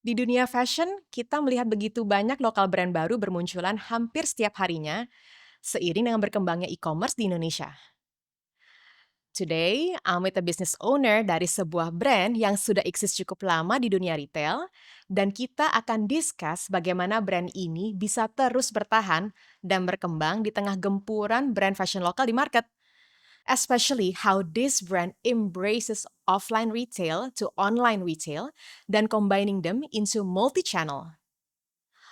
Di dunia fashion, kita melihat begitu banyak lokal brand baru bermunculan hampir setiap harinya, seiring dengan berkembangnya e-commerce di Indonesia. Today, I'm with a business owner dari sebuah brand yang sudah eksis cukup lama di dunia retail, dan kita akan discuss bagaimana brand ini bisa terus bertahan dan berkembang di tengah gempuran brand fashion lokal di market. Especially how this brand embraces offline retail to online retail dan combining them into multi-channel.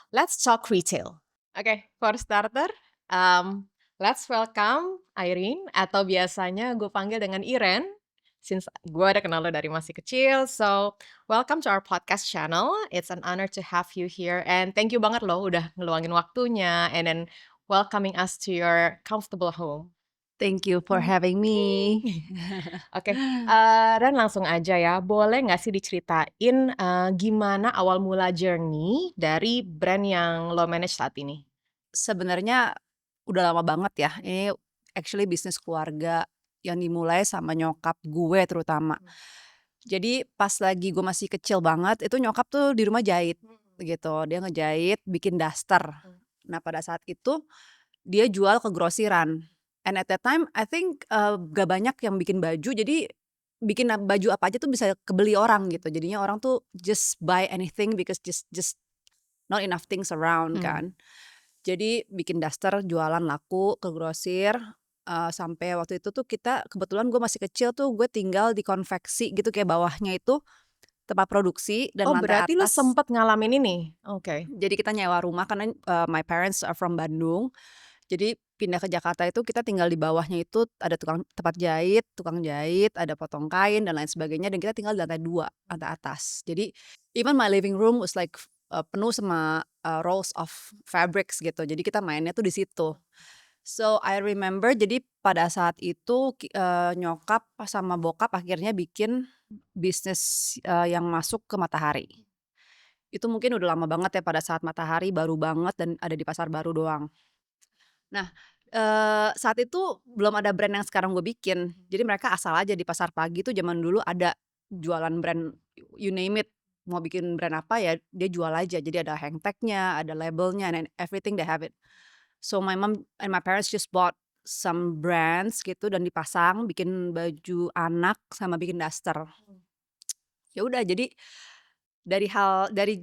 Let's talk retail. Oke, for starter, let's welcome Irene atau biasanya gue panggil dengan Iren, since gue udah kenal lo dari masih kecil. So, welcome to our podcast channel. It's an honor to have you here, and thank you banget lo udah ngeluangin waktunya and then welcoming us to your comfortable home. Thank you for having me. Oke, Ren langsung aja ya, boleh nggak sih diceritain, gimana awal mula journey dari brand yang lo manage saat ini? Sebenarnya udah lama banget ya, ini actually bisnis keluarga yang dimulai sama nyokap gue terutama. Jadi pas lagi gue masih kecil banget, itu nyokap tuh di rumah jahit gitu, dia ngejahit bikin daster. Nah pada saat itu dia jual ke grosiran, and at that time I think, gak banyak yang bikin baju, jadi bikin baju apa aja tuh bisa kebeli orang gitu. Jadinya orang tuh just buy anything because just not enough things around Hmm. kan. Jadi bikin daster, jualan laku ke grosir, sampai waktu itu tuh kita kebetulan gue masih kecil tuh gue tinggal di konveksi gitu, kayak bawahnya itu tempat produksi dan Oh, lantai berarti lo atas sempet ngalamin ini? Oke. jadi kita nyewa rumah karena, my parents are from Bandung. Jadi pindah ke Jakarta itu kita tinggal di bawahnya itu ada tukang jahit, ada potong kain dan lain sebagainya dan kita tinggal di lantai 2, lantai atas. Jadi even my living room was like, penuh sama, rolls of fabrics gitu. Jadi kita mainnya tuh di situ. So I remember jadi pada saat itu nyokap sama bokap akhirnya bikin bisnis, yang masuk ke Matahari. Itu mungkin udah lama banget ya pada saat Matahari baru banget dan ada di pasar baru doang. Nah, saat itu belum ada brand yang sekarang gue bikin. Jadi mereka asal aja di pasar pagi tuh zaman dulu ada jualan brand you name it, mau bikin brand apa ya dia jual aja. Jadi ada hang tag-nya, ada labelnya, and everything they have it. So my mom and my parents just bought some brands gitu dan dipasang, bikin baju anak sama bikin daster. Ya udah jadi dari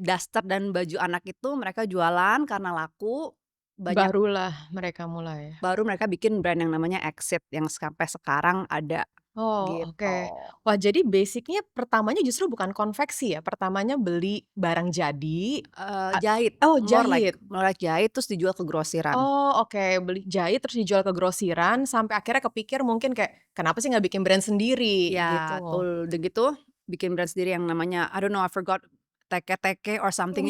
daster dan baju anak itu mereka jualan karena laku, banyak. Barulah mereka mulai ya? Baru mereka bikin brand yang namanya Exit yang sampai sekarang ada, Oh, gitu. oke. Wah, jadi basic-nya pertamanya justru bukan konveksi ya? Pertamanya beli barang jadi, a Jahit, oh, more like jahit? jahit terus dijual ke grosiran. Oh, oke, beli jahit terus dijual ke grosiran sampai akhirnya kepikir mungkin kayak, "Kenapa sih nggak bikin brand sendiri?" Ya, Gitu. betul, udah gitu bikin brand sendiri yang namanya I don't know, I forgot, Teke-Teke or something,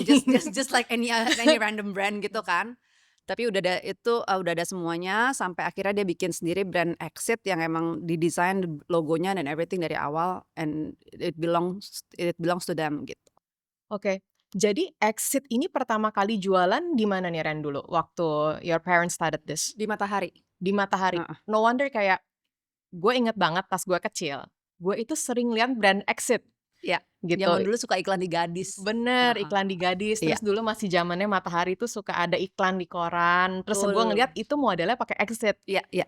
just like any random brand gitu kan. Tapi udah ada itu, udah ada semuanya sampai akhirnya dia bikin sendiri brand Exit yang emang didesain logonya dan everything dari awal and it belongs to them gitu. Oke. Jadi Exit ini pertama kali jualan di mana nih Ren dulu waktu your parents started this? Di Matahari, Di Matahari. heeh. No wonder kayak gue inget banget pas gue kecil, gue itu sering lihat brand Exit Iya, zaman gitu. dulu suka iklan di Gadis. Bener, Heeh, iklan di Gadis, iya, terus dulu masih zamannya Matahari tuh suka ada iklan di koran, terus gue betul. ngeliat itu modelnya pakai Exit. Iya iya.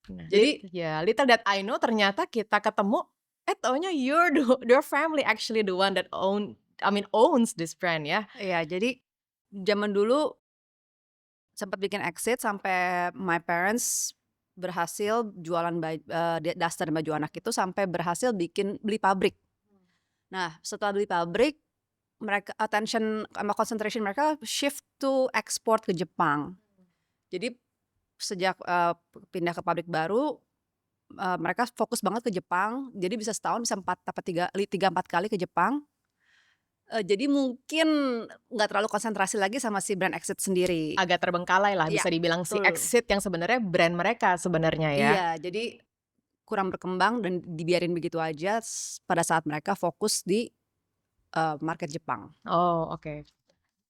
Nah, Jadi little that I know ternyata kita ketemu, taunya your family actually the one that owns this brand ya. iya, jadi zaman dulu sempat bikin Exit sampai my parents berhasil jualan daster dan baju anak itu sampai berhasil beli pabrik. Nah, setelah beli pabrik, mereka attention sama concentration mereka shift to ekspor ke Jepang. Jadi sejak, pindah ke pabrik baru, mereka fokus banget ke Jepang, jadi bisa setahun bisa 4 apa 3, 4 kali ke Jepang. Jadi mungkin nggak terlalu konsentrasi lagi sama si brand Exit sendiri. Agak terbengkalai lah Iya, bisa dibilang si betul. Exit yang sebenarnya brand mereka sebenarnya ya. Iya, jadi kurang berkembang dan dibiarin begitu aja pada saat mereka fokus di, market Jepang. Oh, oke.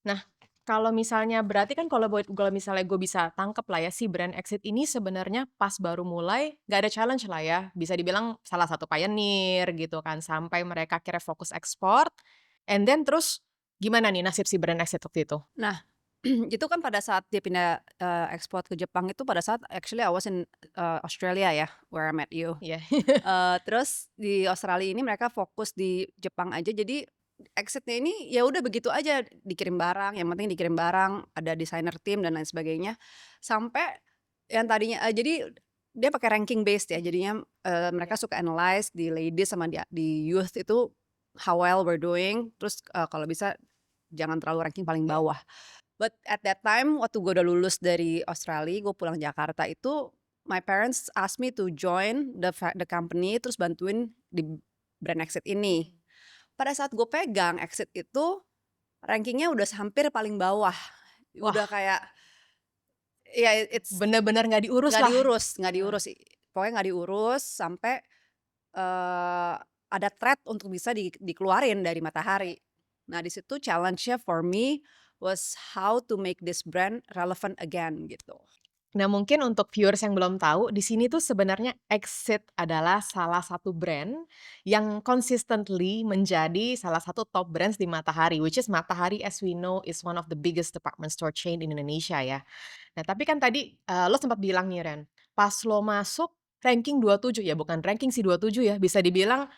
Nah, kalau misalnya berarti kan kalau misalnya gue bisa tangkep lah ya, si brand Exit ini sebenarnya pas baru mulai nggak ada challenge lah ya, bisa dibilang salah satu pioneer gitu kan, sampai mereka akhirnya fokus ekspor, and then terus Gimana nih nasib si brand Exit waktu itu? Nah, itu kan pada saat dia pindah, ekspor ke Jepang itu pada saat actually I was in, Australia ya, where I met you. Iya. Terus di Australia ini mereka fokus di Jepang aja, jadi exit-nya ini ya udah begitu aja, dikirim barang, yang penting dikirim barang, ada designer tim dan lain sebagainya. Sampai yang tadinya jadi dia pakai ranking based ya, jadinya, mereka suka analyze di ladies sama di youth itu how well we're doing, terus, kalau bisa jangan terlalu ranking paling bawah. But at that time waktu gue udah lulus dari Australia, gue pulang Jakarta itu, my parents ask me to join the company terus bantuin di brand Exit ini. Pada saat gue pegang Exit itu, rankingnya udah hampir paling bawah. Wah, Udah kayak, ya bener-bener nggak diurus lah. nggak Heeh. diurus, pokoknya nggak diurus sampai, ada threat untuk bisa dikeluarin dari Matahari. Nah di situ challenge-nya for me was how to make this brand relevant again gitu. Nah, mungkin untuk viewers yang belum tahu, di sini tuh sebenarnya Exit adalah salah satu brand yang consistently menjadi salah satu top brands di Matahari, which is Matahari as we know is one of the biggest department store chain in Indonesia ya. Nah, tapi kan tadi, lo sempat bilang nih Ren, pas lo masuk ranking 27 ya, bukan ranking sih 27 ya, bisa dibilang,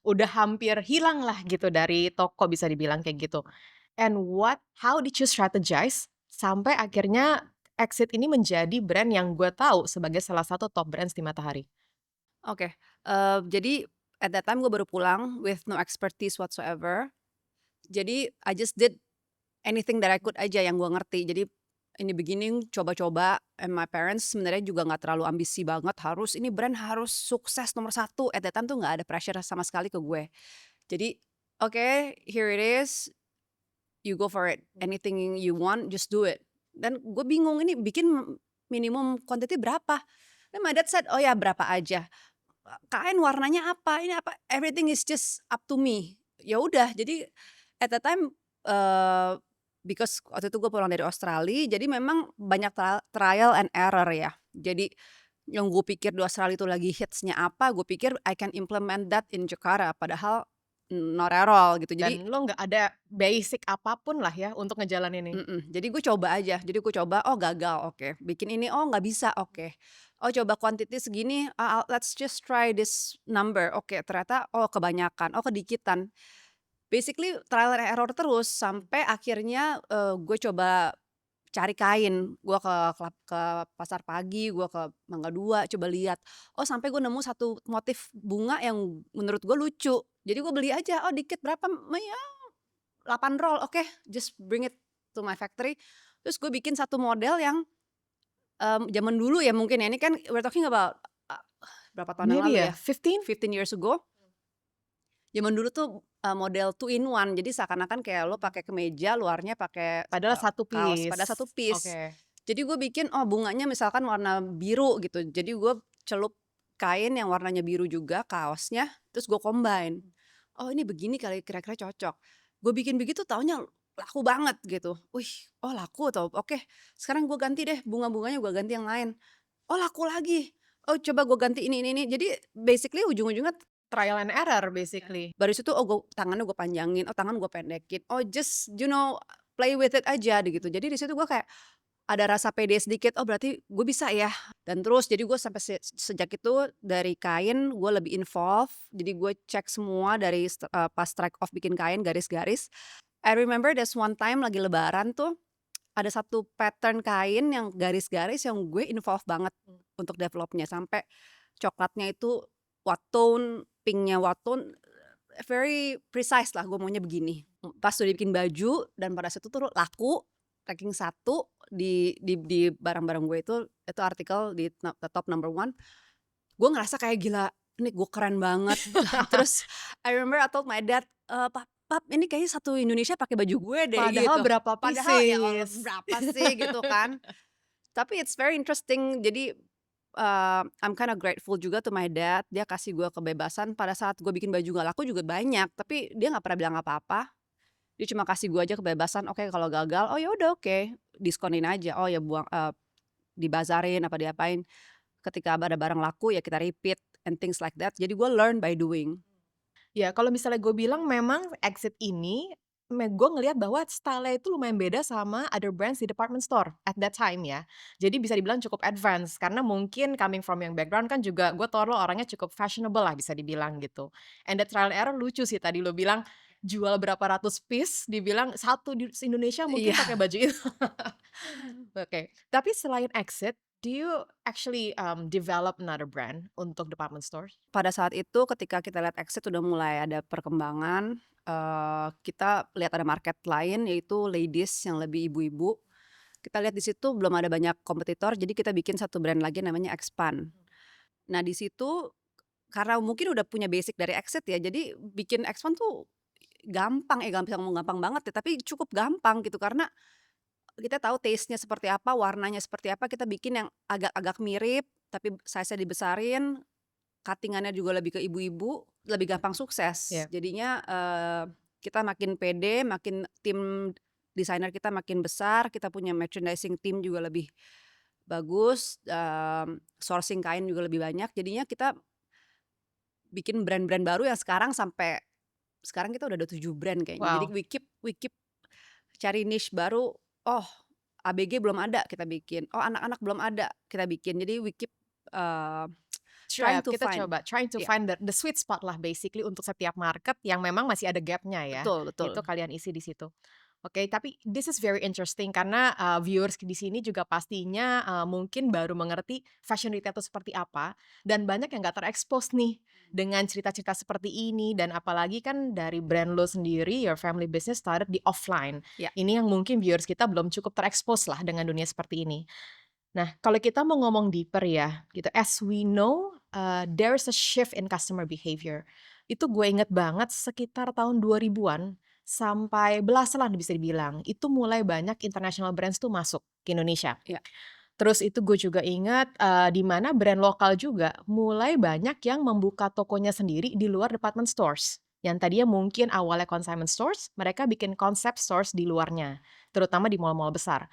udah hampir hilang lah gitu dari toko bisa dibilang kayak gitu. And how did you strategize sampai akhirnya Exit ini menjadi brand yang gue tahu sebagai salah satu top brands di Matahari? Oke, jadi at that time gue baru pulang with no expertise whatsoever. Jadi I just did anything that I could aja yang gue ngerti. Jadi in the beginning coba-coba, and my parents sebenarnya juga nggak terlalu ambisi banget harus ini brand harus sukses nomor satu. At that time tuh nggak ada pressure sama sekali ke gue. Jadi, oke, here it is, you go for it, anything you want just do it. Dan gue bingung ini bikin minimum quantity berapa? Dan my dad said, "Oh ya berapa aja." Kain warnanya apa, ini apa, everything is just up to me. Ya udah, jadi at that time, because waktu itu gue pulang dari Australia, jadi memang banyak trial and error ya. Jadi yang gue pikir di Australia itu lagi hitsnya apa, gue pikir I can implement that in Jakarta, padahal not at all gitu. Jadi Dan lo nggak ada basic apapun lah ya untuk ngejalanin ini? jadi gue coba aja, jadi gue coba, oh gagal, oke, bikin ini, oh nggak bisa, oke, oh coba quantity segini, let's just try this number, oke ternyata, oh kebanyakan, oh kedikitan. Basically trial and error terus sampai akhirnya, gue coba cari kain, gue ke pasar pagi, gue ke Mangga Dua coba lihat, oh sampai gue nemu satu motif bunga yang menurut gue lucu, jadi gue beli aja, oh dikit berapa, ya 8 roll, oke, just bring it to my factory. Terus gue bikin satu model yang, zaman dulu ya mungkin ya, ini kan we're talking about, eee, berapa tahun yang Maybe lalu ya, ya, 15? 15 years ago. Zaman dulu tuh, model two in one, jadi seakan-akan kayak lo pakai kemeja, luarnya pakai, Padahal satu kaos, padahal satu piece. piece. Oke. Jadi gue bikin, oh bunganya misalkan warna biru gitu, jadi gue celup kain yang warnanya biru juga, kaosnya, terus gue combine. Oh ini begini kali kira-kira cocok. Gue bikin begitu taunya laku banget gitu. Wih, oh laku tuh, oke sekarang gue ganti deh bunga-bunganya gue ganti yang lain. Oh laku lagi, oh coba gue ganti ini. Jadi basically ujung-ujungnya Trial and error basically. baru situ, oh tangannya gue panjangin, oh tangan gue pendekin, oh just play with it aja gitu. Jadi di situ gue kayak ada rasa pede sedikit, oh berarti gue bisa ya. Dan terus jadi gue sampai sejak itu dari kain gue lebih involve, jadi gue cek semua dari pas strike off bikin kain garis-garis. I remember there's one time lagi lebaran tuh, ada satu pattern kain yang garis-garis yang gue involve banget untuk developnya, sampai coklatnya itu what tone, pinknya what tone, very precise lah gue maunya begini. Pas udah bikin baju dan pada saat itu tuh laku, ranking 1 di barang-barang gue itu artikel di the top number one, gue ngerasa kayak gila, ini gue keren banget. Terus I remember I told my dad, "Pap, ini kayaknya satu Indonesia pakai baju gue deh," Padahal gitu. berapa Padahal ya Allah pieces? berapa sih gitu kan. Tapi it's very interesting, jadi, I'm kinda grateful juga to my dad, dia kasih gue kebebasan pada saat gue bikin baju gak laku juga banyak, tapi dia nggak pernah bilang apa-apa. Dia cuma kasih gue aja kebebasan, oke kalau gagal, oh ya udah oke, diskonin aja, oh ya buang, dibazarin apa diapain. Ketika ada barang laku ya kita repeat and things like that. Jadi gue learn by doing. Ya, kalau misalnya gue bilang memang Exit ini gue ngelihat bahwa style-nya itu lumayan beda sama other brands di department store at that time ya. Jadi bisa dibilang cukup advance karena mungkin coming from yang background kan juga gue tau lo orangnya cukup fashionable lah bisa dibilang gitu. And the trial and error lucu sih tadi lo bilang jual berapa ratus piece, dibilang satu di Indonesia mungkin Iya. pakai baju itu. Oke, tapi selain Exit, do you actually, develop another brand untuk department stores? Pada saat itu ketika kita lihat Exit udah mulai ada perkembangan, kita lihat ada market lain yaitu ladies yang lebih ibu-ibu. Kita lihat di situ belum ada banyak kompetitor, jadi kita bikin satu brand lagi namanya Expand. Nah di situ karena mungkin udah punya basic dari Exit ya, jadi bikin Expand tuh gampang, nggak bisa ngomong gampang banget ya, tapi cukup gampang gitu karena kita tahu taste-nya seperti apa, warnanya seperti apa, kita bikin yang agak-agak mirip, tapi size-nya dibesarin, cutting-annya juga lebih ke ibu-ibu, lebih gampang sukses. Iya. Jadinya, kita makin pede, makin tim desainer kita makin besar, kita punya merchandising team juga lebih bagus, sourcing kain juga lebih banyak, jadinya kita bikin brand-brand baru yang sekarang sampai sekarang kita udah ada 7 brand kayaknya. Jadi Wow. we keep cari niche baru, oh ABG belum ada, kita bikin, oh anak-anak belum ada, kita bikin. Jadi we keep, eee, trying to Kita find. coba trying to Iya, find the sweet spot lah basically untuk setiap market yang memang masih ada gap-nya ya, betul betul. itu kalian isi di situ. Oke, tapi this is very interesting karena, viewers di sini juga pastinya, mungkin baru mengerti fashion retail itu seperti apa, dan banyak yang nggak terekspos nih dengan cerita-cerita seperti ini dan apalagi kan dari brand lo sendiri, your family business started di offline. Iya. Ini yang mungkin viewers kita belum cukup terekspos lah dengan dunia seperti ini. Nah, kalau kita mau ngomong deeper ya, gitu, as we know, there's a shift in customer behavior. Itu gue inget banget sekitar tahun 2000-an sampai belasan lah bisa dibilang, itu mulai banyak international brands tuh masuk ke Indonesia. Iya. Terus itu gue juga ingat, di mana brand lokal juga mulai banyak yang membuka tokonya sendiri di luar department stores. Yang tadinya mungkin awalnya consignment stores, mereka bikin concept stores di luarnya, terutama di mall-mall besar.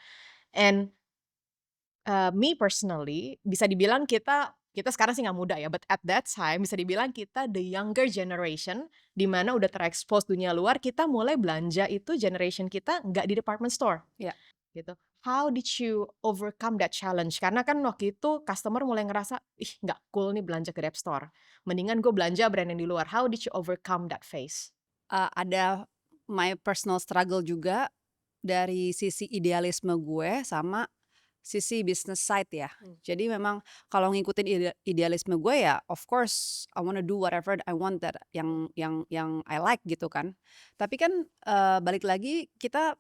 And me personally, bisa dibilang kita sekarang sih nggak muda ya, but at that time bisa dibilang kita the younger generation, di mana udah terekspos dunia luar, kita mulai belanja itu generation kita nggak di department store, Iya. gitu. How did you overcome that challenge? Karena kan waktu itu customer mulai ngerasa, "Ih, nggak cool nih belanja ke dep store. Mendingan gue belanja brand yang di luar." How did you overcome that phase? Ada my personal struggle juga dari sisi idealisme gue sama sisi business side ya. Jadi memang kalau ngikutin idealisme gue ya of course I wanna do whatever I want that yang I like gitu kan. Tapi kan, balik lagi kita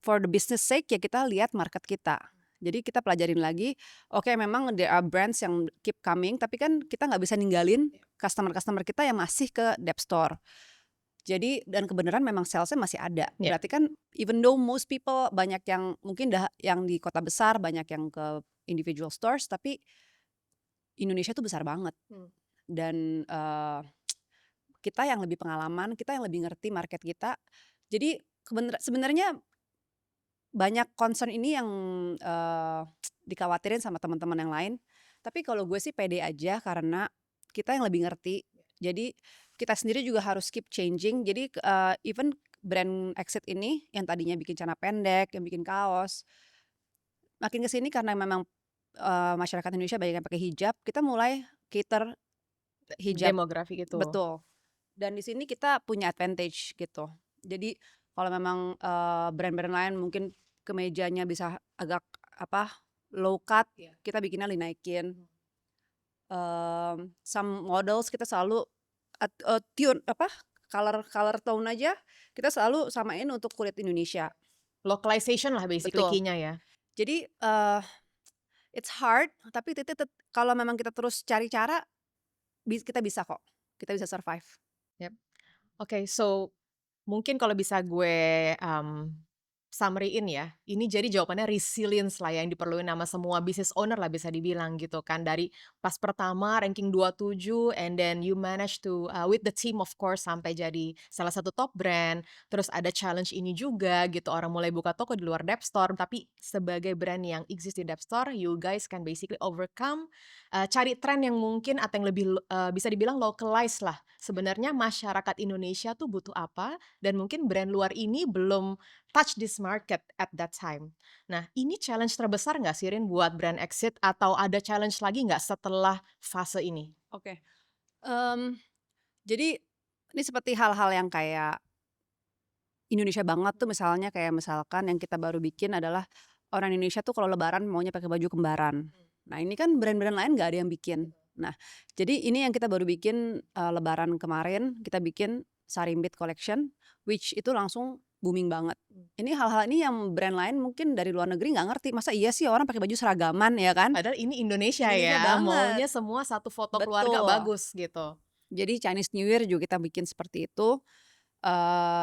for the business sake ya kita lihat market kita. Jadi kita pelajarin lagi, oke memang there are brands yang keep coming, tapi kan kita nggak bisa ninggalin customer-customer kita yang masih ke dep store. Jadi dan kebenaran memang sales-nya masih ada. Ya. Berarti kan even though most people banyak yang mungkin yang di kota besar, banyak yang ke individual stores, tapi Indonesia tuh besar banget. Dan, kita yang lebih pengalaman, kita yang lebih ngerti market kita. Jadi sebenarnya banyak concern ini yang, dikhawatirin sama teman-teman yang lain. Tapi kalau gue sih pede aja karena kita yang lebih ngerti. Jadi kita sendiri juga harus keep changing. Jadi, even brand Exit ini yang tadinya bikin celana pendek, yang bikin kaos, makin ke sini karena memang, masyarakat Indonesia banyak yang pakai hijab, kita mulai cater hijab. Demografi gitu. Betul. Dan di sini kita punya advantage gitu. Jadi kalau memang, brand-brand lain mungkin kemejanya bisa agak apa, low cut, kita bikinnya dinaikin. Some models kita selalu tune apa, color color tone aja kita selalu samain untuk kulit Indonesia. Localization lah basically Betul. key-nya ya. Jadi, it's hard tapi kalau memang kita terus cari cara, kita bisa kok, kita bisa survive. Yap. Oke, so mungkin kalau bisa gue, summary-in ya, ini jadi jawabannya resilience lah yang diperluin sama semua business owner lah bisa dibilang gitu kan. Dari pas pertama ranking 27 and then you manage to, with the team of course sampai jadi salah satu top brand. Terus ada challenge ini juga gitu, orang mulai buka toko di luar Depstore, tapi sebagai brand yang exist di Depstore, you guys can basically overcome, cari tren yang mungkin atau yang lebih bisa dibilang localized lah. Sebenarnya masyarakat Indonesia tuh butuh apa dan mungkin brand luar ini belum touch this market at that time. Nah, ini challenge terbesar nggak sih Rin buat brand exit atau ada challenge lagi nggak setelah fase ini? Oke, mmm, jadi ini seperti hal-hal yang kayak Indonesia banget tuh misalnya kayak misalkan yang kita baru bikin adalah orang Indonesia tuh kalau lebaran maunya pakai baju kembaran. Nah ini kan brand-brand lain nggak ada yang bikin. Nah jadi ini yang kita baru bikin, lebaran kemarin kita bikin Sarimbit Collection, which itu langsung booming banget. Ini hal-hal ini yang brand lain mungkin dari luar negeri nggak ngerti, masa iya sih orang pakai baju seragaman ya kan? Padahal ini Indonesia Indonesia ya, banget, maunya semua satu foto keluarga betul. bagus gitu. Jadi Chinese New Year juga kita bikin seperti itu.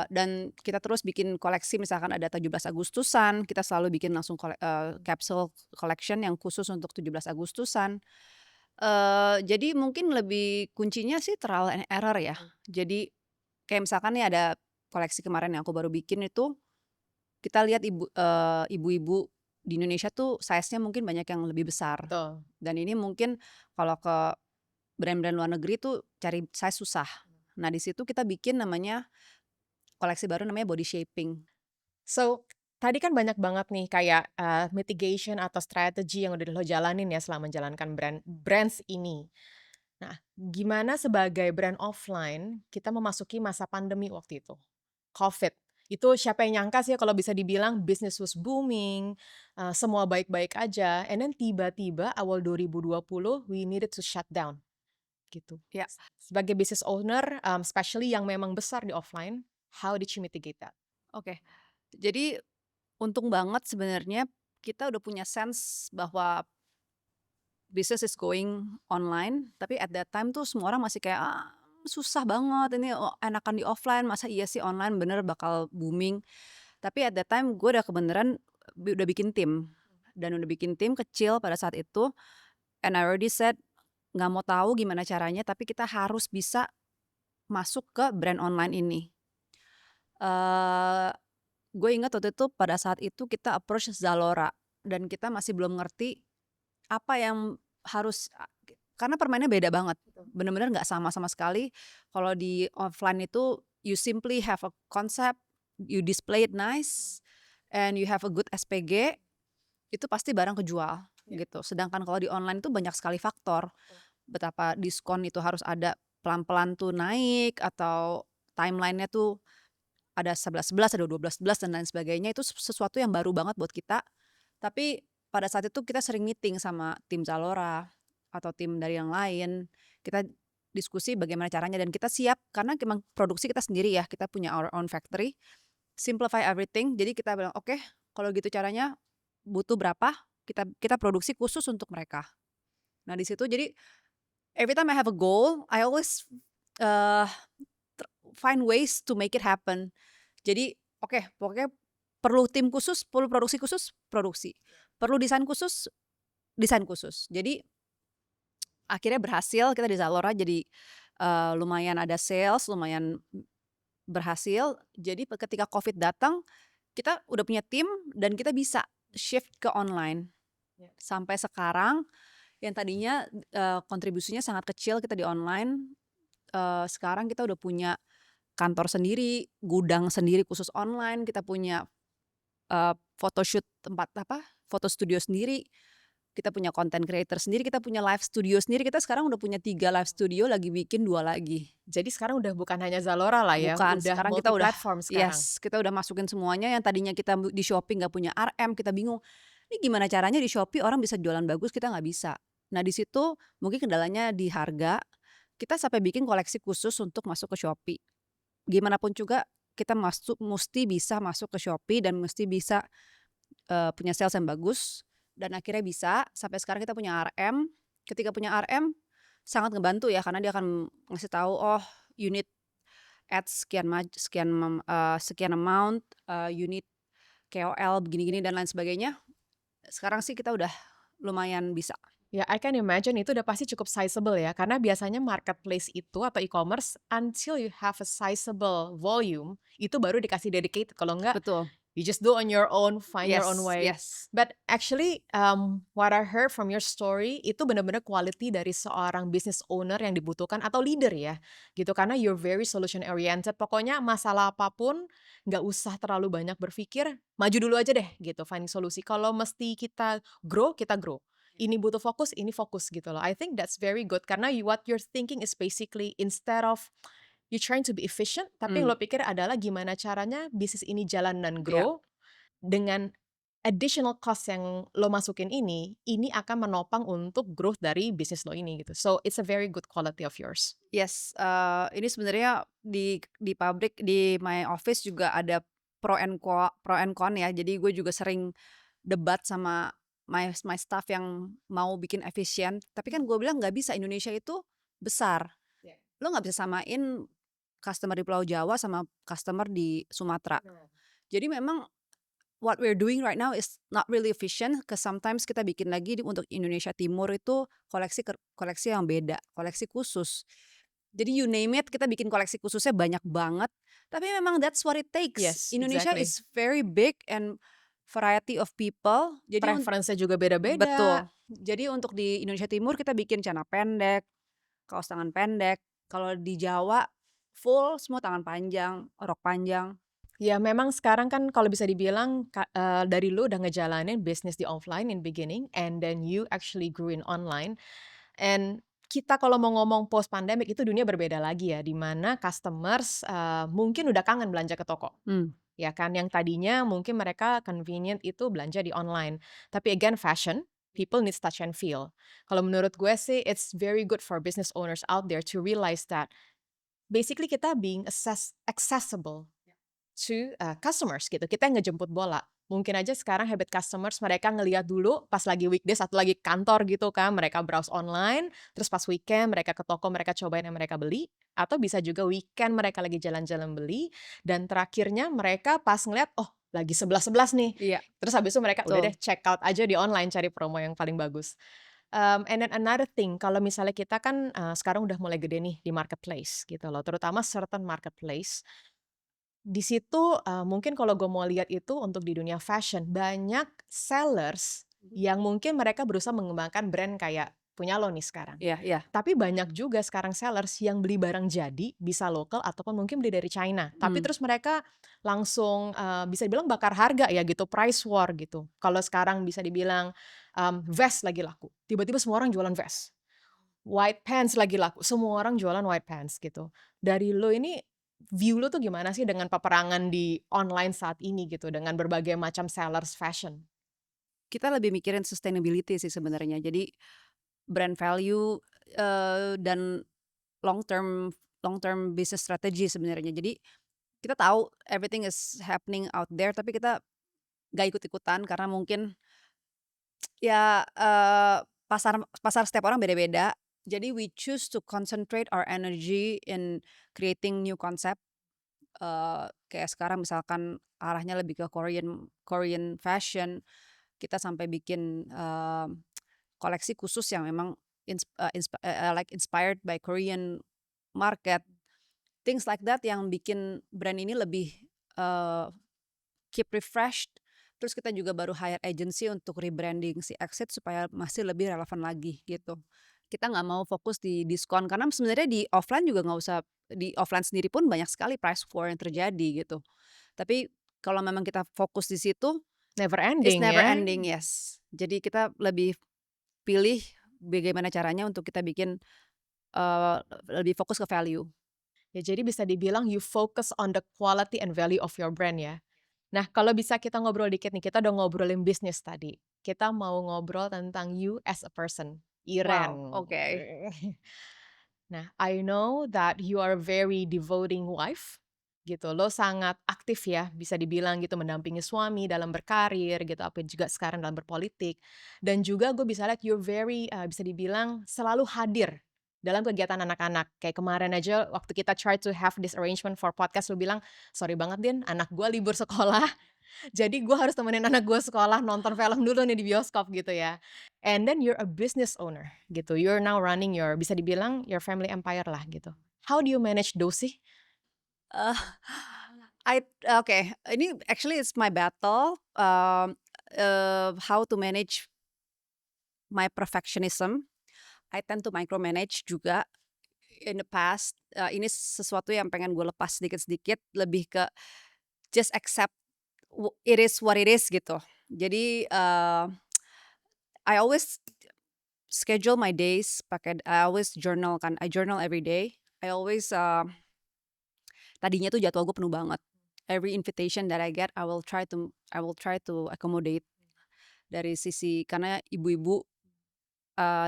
Dan kita terus bikin koleksi misalkan ada 17 Agustusan, kita selalu bikin langsung capsule collection yang khusus untuk 17 Agustusan. Jadi mungkin lebih kuncinya sih trial and error ya. Jadi kayak misalkan nih ada koleksi kemarin yang aku baru bikin itu, kita lihat ibu-ibu di Indonesia tuh size-nya mungkin banyak yang lebih besar. Betul. Dan ini mungkin kalau ke brand-brand luar negeri tuh cari size susah. Nah di situ kita bikin namanya koleksi baru namanya body shaping. So, tadi kan banyak banget nih kayak, mitigation atau strategi yang udah lo jalanin ya selama menjalankan brands ini. Nah, gimana sebagai brand offline kita memasuki masa pandemi waktu itu? Covid. Itu siapa yang nyangka sih kalau bisa dibilang business was booming, semua baik-baik aja, and then tiba-tiba awal 2020 we needed to shut down, gitu. Ya, Sebagai business owner, especially yang memang besar di offline, how did you mitigate that? oke. Jadi untung banget sebenarnya kita udah punya sense bahwa business is going online, tapi at that time tuh semua orang masih kayak, susah banget ini enakan di offline, masa iya sih online bener bakal booming. Tapi at that time gue udah kebeneran udah bikin tim, dan udah bikin tim kecil pada saat itu, and I already said, nggak mau tahu gimana caranya tapi kita harus bisa masuk ke brand online ini. Eee, gue ingat waktu itu pada saat itu kita approach Zalora, dan kita masih belum ngerti apa yang harus karena permainnya beda banget, Betul. bener-bener nggak sama sama sekali. Kalau di offline itu you simply have a concept, you display it nice, and you have a good SPG, itu pasti barang kejual, Ya. gitu. Sedangkan kalau di online itu banyak sekali faktor, betapa diskon itu harus ada pelan-pelan tuh naik, atau timeline-nya tuh ada 11.11, ada 12.11 dan lain sebagainya, itu sesuatu yang baru banget buat kita. Tapi pada saat itu kita sering meeting sama tim Zalora atau tim dari yang lain, kita diskusi bagaimana caranya dan kita siap karena memang produksi kita sendiri ya, kita punya our own factory, simplify everything. Jadi kita bilang, "Oke, kalau gitu caranya butuh berapa, kita kita produksi khusus untuk mereka." Nah di situ jadi every time I have a goal, I always, eee, find ways to make it happen. Jadi, oke, pokoknya perlu tim khusus, perlu produksi khusus, produksi. Perlu desain khusus, desain khusus. Jadi akhirnya berhasil kita di Zalora jadi, lumayan ada sales, lumayan berhasil. Jadi ketika Covid datang, kita udah punya tim dan kita bisa shift ke online. Ya. Sampai sekarang yang tadinya, kontribusinya sangat kecil kita di online, sekarang kita udah punya kantor sendiri, gudang sendiri khusus online, kita punya photoshoot tempat foto studio sendiri, kita punya content creator sendiri, kita punya live studio sendiri, kita sekarang udah punya 3 live studio, lagi bikin 2 lagi. Jadi sekarang udah bukan hanya Zalora lah ya, Bukan, udah sekarang kita multi udah platform sekarang. yes, kita udah masukin semuanya yang tadinya kita di Shopee nggak punya RM, kita bingung, "Ini gimana caranya di Shopee orang bisa jualan bagus, kita nggak bisa." Nah di situ mungkin kendalanya di harga, kita sampai bikin koleksi khusus untuk masuk ke Shopee. Gimana pun juga kita musti bisa masuk ke Shopee dan mesti bisa punya sales yang bagus, dan akhirnya bisa, sampai sekarang kita punya RM. Ketika punya RM, sangat ngebantu ya karena dia akan ngasih tahu, "Oh, you need add sekian sekian sekian amount, you need KOL begini-gini dan lain sebagainya. Sekarang sih kita udah lumayan bisa. Ya, I can imagine itu udah pasti cukup sizable ya, karena biasanya marketplace itu atau e-commerce until you have a sizable volume, itu baru dikasih dedicated, kalau enggak Betul. you just do on your own, find your own Yes, way. yes. But actually, what I heard from your story itu benar-benar quality dari seorang business owner yang dibutuhkan atau leader ya, gitu. Karena you're very solution oriented. Pokoknya masalah apapun nggak usah terlalu banyak berpikir, maju dulu aja deh gitu, finding solusi. Kalau mesti kita grow, kita grow. Ini butuh fokus, ini fokus gitu loh. I think that's very good karena what you're thinking is basically instead of you trying to be efficient, tapi yang Mmm, lo pikir adalah gimana caranya bisnis ini jalan dan iya. grow dengan additional cost yang lo masukin ini akan menopang untuk growth dari bisnis lo ini gitu. So it's a very good quality of yours. Yes, ini sebenarnya di pabrik, di my office juga ada pro and con ya. Jadi gue juga sering debat sama my staff yang mau bikin efisien, tapi kan gue bilang nggak bisa, Indonesia itu besar. Ya. Lo nggak bisa samain customer di Pulau Jawa sama customer di Sumatera. Benar. Jadi memang what we're doing right now is not really efficient, 'cause sometimes kita bikin lagi untuk Indonesia Timur itu koleksi yang beda, koleksi khusus. Jadi you name it, kita bikin koleksi khususnya banyak banget, tapi memang that's what it takes. Yes, Indonesia exactly. is very big and variety of people. Jadi Preference-nya juga beda-beda. betul. Jadi untuk di Indonesia Timur kita bikin celana pendek, kaos tangan pendek. Kalau di Jawa full semua tangan panjang, rok panjang. Ya memang sekarang kan kalau bisa dibilang dari lu udah ngejalanin bisnis di offline in beginning and then you actually grew in online. And kita kalau mau ngomong post pandemic itu dunia berbeda lagi ya, di mana customers, mungkin udah kangen belanja ke toko, Mmm, ya kan. Yang tadinya mungkin mereka convenient itu belanja di online. Tapi again fashion, people needs touch and feel. Kalau menurut gue sih it's very good for business owners out there to realize that basically kita being accessible to, customers gitu, kita yang ngejemput bola. Mungkin aja sekarang habit customers mereka ngelihat dulu pas lagi weekdays atau lagi kantor gitu kan, mereka browse online, terus pas weekend mereka ke toko, mereka cobain yang mereka beli, atau bisa juga weekend mereka lagi jalan-jalan beli, dan terakhirnya mereka pas ngeliat, "Oh, lagi 11.11 nih." iya, Terus habis itu mereka udah deh betul. check out aja di online cari promo yang paling bagus. And then another thing, kalau misalnya kita kan, sekarang udah mulai gede nih di marketplace gitu loh, terutama certain marketplace. Di situ, mungkin kalau gue mau lihat itu untuk di dunia fashion, banyak sellers yang mungkin mereka berusaha mengembangkan brand kayak punya lo nih sekarang. Iya, iya. Tapi banyak juga sekarang sellers yang beli barang jadi, bisa lokal ataupun mungkin beli dari China. Tapi Mmm, terus mereka langsung, bisa dibilang bakar harga ya gitu, price war gitu. Kalau sekarang bisa dibilang, vest lagi laku, tiba-tiba semua orang jualan vest. White pants lagi laku, semua orang jualan white pants gitu. Dari lo ini, view lo tuh gimana sih dengan peperangan di online saat ini gitu, dengan berbagai macam sellers fashion? kita lebih mikirin sustainability sih sebenarnya. Jadi brand value, dan long term long term business strategy sebenarnya. Jadi kita tahu everything is happening out there, tapi kita nggak ikut-ikutan karena mungkin ya, pasar pasar setiap orang beda-beda. Jadi we choose to concentrate our energy in creating new concept, kayak sekarang misalkan arahnya lebih ke Korean Korean fashion, kita sampai bikin, koleksi khusus yang memang like inspired by Korean market, things like that yang bikin brand ini lebih, eee, keep refreshed. Terus kita juga baru hire agency untuk rebranding si Exit supaya masih lebih relevan lagi gitu. Kita nggak mau fokus di diskon karena sebenarnya di offline juga nggak usah, di offline sendiri pun banyak sekali price war yang terjadi gitu. Tapi kalau memang kita fokus di situ, Never it's ending never ya? ending, yes. Jadi kita lebih pilih bagaimana caranya untuk kita bikin, eee, lebih fokus ke value. Ya jadi bisa dibilang you focus on the quality and value of your brand ya? Nah kalau bisa kita ngobrol dikit nih, kita udah ngobrolin bisnis tadi, kita mau ngobrol tentang you as a person, Wow, Iren. oke. Nah, I know that you are a very devoting wife, gitu. Lo sangat aktif ya, bisa dibilang gitu, mendampingi suami dalam berkarir gitu, apa juga sekarang dalam berpolitik. Dan juga gue bisa lihat you're very, bisa dibilang selalu hadir dalam kegiatan anak-anak. Kayak kemarin aja waktu kita try to have this arrangement for podcast, lo bilang, "Sorry banget Din, anak gue libur sekolah." Jadi gue harus temenin anak gue sekolah nonton film dulu nih di bioskop gitu ya. And then you're a business owner gitu. You're now running your bisa dibilang your family empire lah gitu. How do you manage those sih? Eee, oke, ini actually it's my battle, how to manage my perfectionism. I tend to micromanage juga in the past, ini sesuatu yang pengen gue lepas sedikit-sedikit, lebih ke just accept it is what it is gitu. Jadi, I always schedule my days I always journal kan, I journal every day. I always, tadinya tuh jadwal gue penuh banget. Every invitation that I get, I will try to accommodate dari sisi karena ibu-ibu,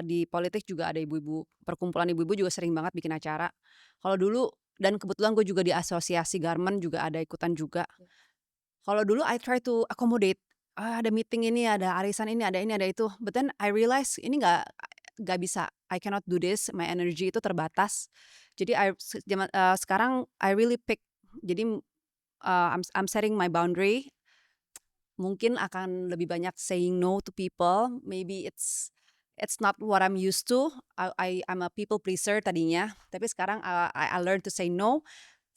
di politik juga ada ibu-ibu, perkumpulan ibu-ibu juga sering banget bikin acara. Kalau dulu dan kebetulan gue juga di asosiasi garmen juga ada ikutan juga. Kalau dulu I try to accommodate, ada meeting ini, ada arisan ini, ada itu, but then I realize ini nggak bisa, I cannot do this, my energy itu terbatas. Jadi sekarang I really pick, jadi, I'm setting my boundary, mungkin akan lebih banyak saying no to people, maybe it's not what I'm used to, I'm a people pleaser tadinya, tapi sekarang, I learn to say no,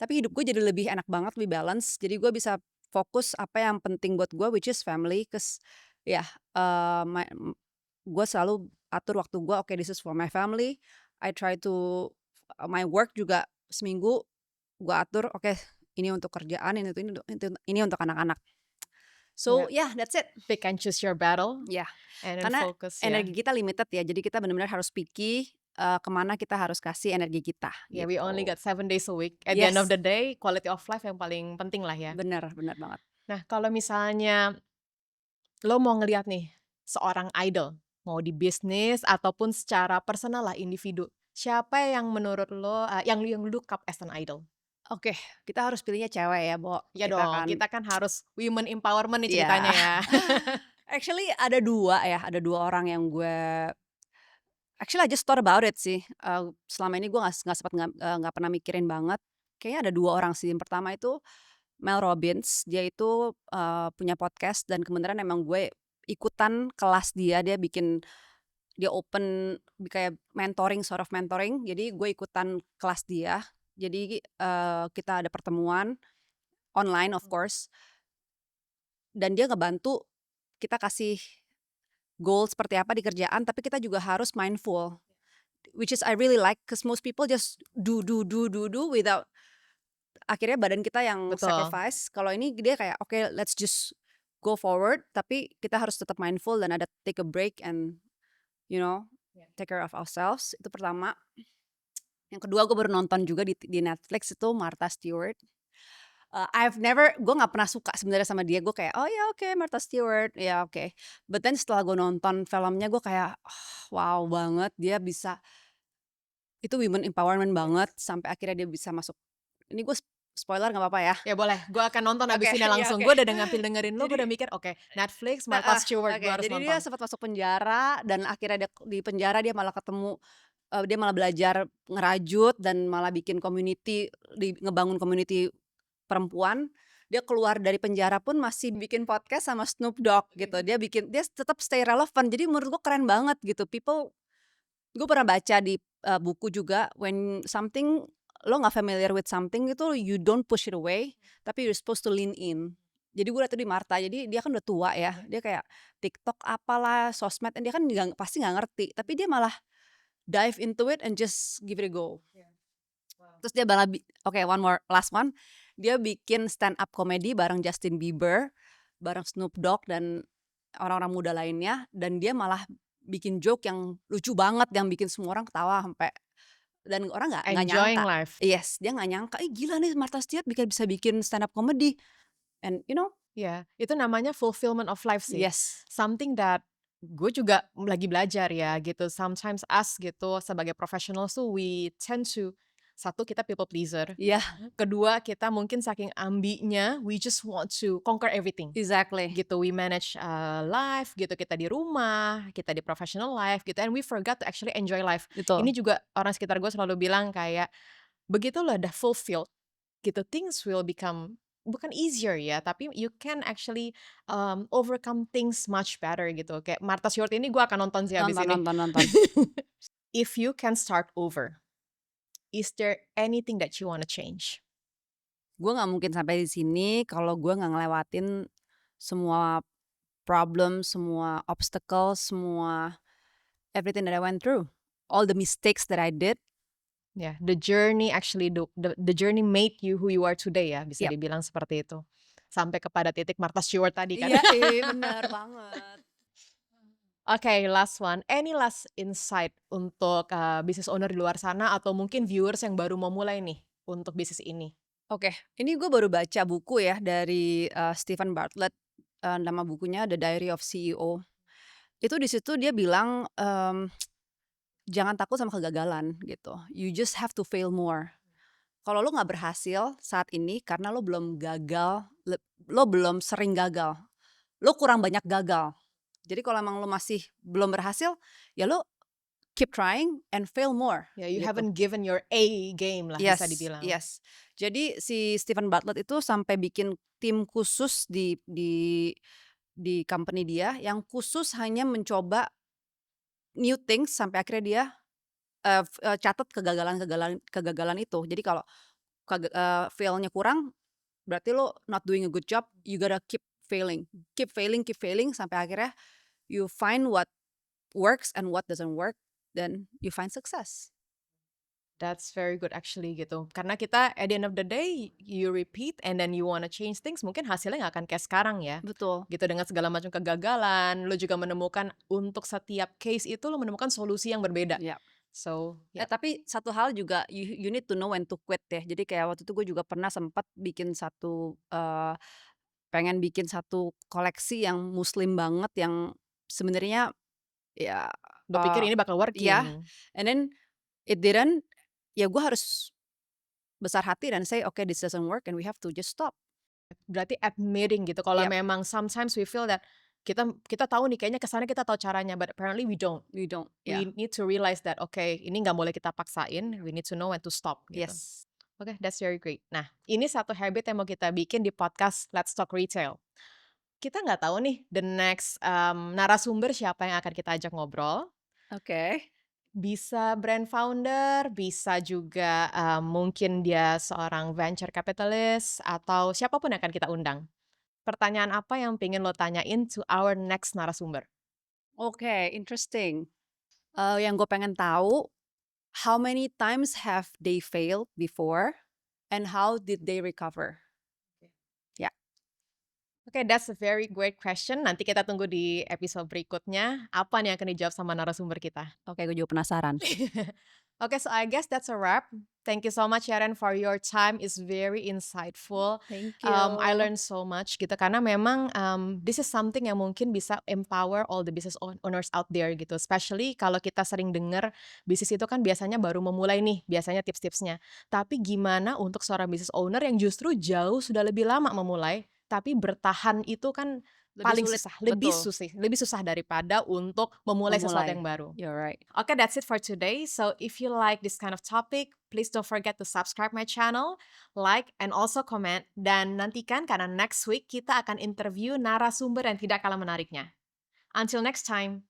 tapi hidup gue jadi lebih enak banget, lebih balance, jadi gue bisa fokus apa yang penting buat gue, which is family, ya, eee, my gue selalu atur waktu gue, oke this is for my family, I try to my work juga seminggu gue atur, oke ini untuk kerjaan, ini untuk anak-anak. So Ya, yeah, that's it. pick and choose your battle Ya, and then karena focus ya. energi kita limited ya, jadi kita benar-benar harus picky, ke kita harus kasih energi kita, Ya, we only gitu. got 7 days a week. At the end of Yes, the day, quality of life yang paling penting lah ya. bener bener banget. Nah, kalau misalnya lo mau ngelihat nih seorang idol, mau di bisnis ataupun secara personal lah individu. Siapa yang menurut lo, yang look up as an idol? Oke, kita harus pilihnya cewek ya, Ya kita dong, kan kita kan harus women empowerment nih ceritanya iya. ya. Actually ada 2 ya, ada 2 orang yang actually I just thought about it sih, selama ini gue nggak sempet nggak pernah mikirin banget. Kayaknya ada 2 orang sih, yang pertama itu Mel Robbins, dia itu, punya podcast dan kebenaran emang gue ikutan kelas dia, dia open kayak mentoring, sort of mentoring, jadi gue ikutan kelas dia. Jadi, kita ada pertemuan online of course, dan dia ngebantu kita kasih goal seperti apa di kerjaan, tapi kita juga harus mindful, which is I really like, cause most people just do without akhirnya badan kita yang Betul. sacrifice. Kalau ini dia kayak, "Oke, let's just go forward," tapi kita harus tetap mindful dan ada take a break and, you know, Ya. take care of ourselves, itu pertama. Yang kedua gue baru nonton juga di Netflix itu Martha Stewart. Gue nggak pernah suka sebenarnya sama dia, gue kayak, "Oh ya oke Martha Stewart, ya oke." But then setelah gue nonton filmnya gue kayak, wow banget dia bisa itu women empowerment banget sampai akhirnya dia bisa masuk ini gue spoiler nggak apa-apa ya? Ya boleh, gue akan nonton Oke, abis ini ya langsung. oke. Gue udah dengerin lo, gue Jadi udah mikir, oke, Netflix, Martha heeh, Stewart, gue oke, harus jadi dia nonton. sempat masuk penjara dan akhirnya di penjara dia malah ketemu, dia malah belajar ngerajut dan malah bikin community, ngebangun community perempuan. Dia keluar dari penjara pun masih bikin podcast sama Snoop Dogg gitu, dia tetap stay relevant, jadi menurut gue keren banget gitu. Gue pernah baca di, buku juga, when something lo nggak familiar with something itu you don't push it away, tapi you're supposed to lean in. Jadi gue liat tuh di Martha, jadi dia kan udah tua ya, dia kayak TikTok apalah, sosmed, dia kan pasti nggak ngerti, tapi dia malah dive into it and just give it a go. Iya, wow. Terus dia malah oke, one more, last one, dia bikin stand up comedy bareng Justin Bieber, bareng Snoop Dogg dan orang-orang muda lainnya, dan dia malah bikin joke yang lucu banget, yang bikin semua orang ketawa sampai dan orang nggak Enjoying nyangka. life. Yes, dia nggak nyangka, "Ih gila nih Martha Stewart bisa bikin stand up comedy," and you know. Ya, itu namanya fulfillment of life sih. Yes. Something that gue juga lagi belajar ya gitu. Sometimes us gitu sebagai professionals tuh we tend to satu kita people pleaser, Iya, kedua kita mungkin saking ambinya we just want to conquer everything exactly. gitu. We manage life gitu, kita di rumah, kita di professional life gitu, and we forgot to actually enjoy life. Ini Betul. juga orang sekitar gue selalu bilang kayak begitu lo udah fulfilled gitu, things will become bukan easier ya, tapi you can actually, overcome things much better gitu. Kayak Martha Stewart ini gue akan nonton sih abis Nonton ini. nonton nonton. If you can start over, is there anything that you wanna change? Gue nggak mungkin sampai di sini kalau gue nggak ngelewatin semua problem, semua obstacle, semua everything that I went through, all the mistakes that I did. Ya, the journey actually the journey made you who you are today ya, bisa Yap. dibilang seperti itu. Sampai kepada titik Martha Stewart tadi kan. Iya, bener banget. Oke, last one. Any last insight untuk, business owner di luar sana atau mungkin viewers yang baru mau mulai nih untuk bisnis ini? Oke, ini gue baru baca buku ya dari, Steven Bartlett, nama bukunya The Diary of CEO. Itu di situ dia bilang, jangan takut sama kegagalan gitu, you just have to fail more. Kalau lo nggak berhasil saat ini karena lo belum gagal, lo belum sering gagal, lo kurang banyak gagal. Jadi kalau emang lo masih belum berhasil, ya lo keep trying and fail more Ya, you gitu. haven't given your A game lah bisa Yes, dibilang. yes. Jadi si Steven Bartlett itu sampai bikin tim khusus di company dia yang khusus hanya mencoba new things sampai akhirnya dia, catat kegagalan itu. Jadi kalau fail-nya kurang, berarti lo not doing a good job, you gotta keep failing sampai akhirnya you find what works and what doesn't work, then you find success. That's very good actually gitu. Karena kita at the end of the day, you repeat and then you wanna change things, mungkin hasilnya nggak akan kayak sekarang ya. Betul. Gitu dengan segala macam kegagalan, lo juga menemukan untuk setiap case itu lo menemukan solusi yang berbeda. Ya. So, ya. Tapi satu hal juga you need to know when to quit ya. Jadi kayak waktu itu gue juga pernah sempat bikin pengen bikin satu koleksi yang muslim banget yang sebenarnya ya, Lo pikir ini bakal iya, working. and then it didn't, ya gue harus besar hati dan say, "Okay, this doesn't work and we have to just stop." Berarti admitting gitu kalau Yap, memang sometimes we feel that kita kita tahu nih kayaknya ke sana kita tahu caranya, but apparently we don't. we don't, ya. We need to realize that, okay, ini nggak boleh kita paksain, we need to know when to stop gitu. Yes. Oke, that's very great. Nah, ini satu habit yang mau kita bikin di podcast Let's Talk Retail. Kita nggak tahu nih the next, narasumber siapa yang akan kita ajak ngobrol. Oke. Bisa brand founder, bisa juga, mungkin dia seorang venture capitalist, atau siapapun yang akan kita undang. Pertanyaan apa yang pengen lo tanyain to our next narasumber? Oke, interesting. Yang gue pengen tahu, how many times have they failed before and how did they recover? Ya. Oke, that's a very great question. Nanti kita tunggu di episode berikutnya. Apa nih yang akan dijawab sama narasumber kita? Oke, gue juga penasaran. Oke, so I guess that's a wrap. Thank you so much, Yaren, for your time. It's very insightful. Thank I you. learned so much gitu karena memang this is something yang mungkin bisa empower all the business owners out there gitu. Especially kalau kita sering dengar bisnis itu kan biasanya baru memulai nih, biasanya tips-tipsnya. Tapi gimana untuk seorang business owner yang justru jauh sudah lebih lama memulai, tapi bertahan itu kan Lebih paling sulit, susah, betul. lebih susah daripada untuk memulai sesuatu yang baru. You're right. Okay, that's it for today. So if you like this kind of topic, please don't forget to subscribe my channel, like, and also comment. Dan nantikan karena next week kita akan interview narasumber yang tidak kalah menariknya. Until next time.